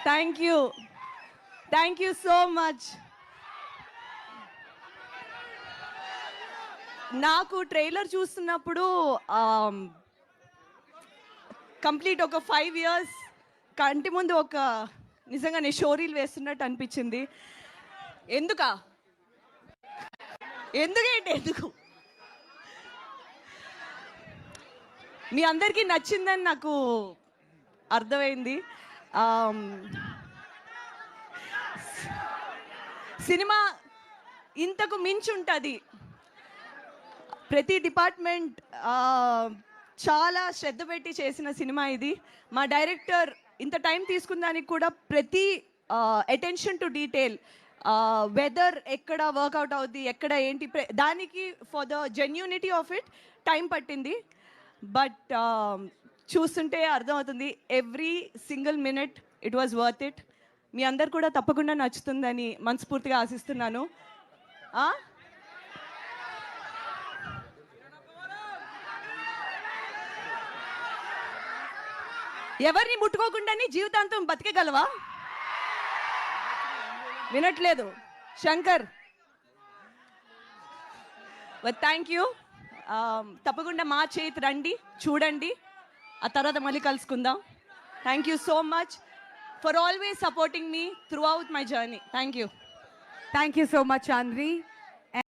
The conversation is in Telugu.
Thank you so much. నాకు ట్రైలర్ చూస్తున్నప్పుడు కంప్లీట్ ఒక 5 years కంటి ముందు ఒక నిజంగానే షోరీలు వేస్తున్నట్టు అనిపించింది. ఎందుకు మీ అందరికీ నచ్చిందని నాకు అర్థమైంది. సినిమా ఇంతకు మించి ఉంటుంది. ప్రతి డిపార్ట్మెంట్ చాలా శ్రద్ధ పెట్టి చేసిన సినిమా ఇది. మా డైరెక్టర్ ఇంత టైం తీసుకున్నానికి కూడా ప్రతి అటెన్షన్ టు డీటెయిల్, వెదర్ ఎక్కడ వర్కౌట్ అవుద్ది, ఎక్కడ ఏంటి, దానికి for the genuinity of it time పట్టింది. బట్ చూస్తుంటే అర్థమవుతుంది, every single minute it was worth it. మీ అందరు కూడా తప్పకుండా నచ్చుతుందని మనస్ఫూర్తిగా ఆశిస్తున్నాను. ఎవరిని ముట్టుకోకుండానే జీవితాంతం బతికేగలవా? వినట్లేదు శంకర్. Thank you. తప్పకుండా మా చేతి రండి, చూడండి, ఆ తర్వాత మళ్ళీ కలుసుకుందాం. Thank you so much for always supporting me throughout my journey. Thank you so much చాంద్రి.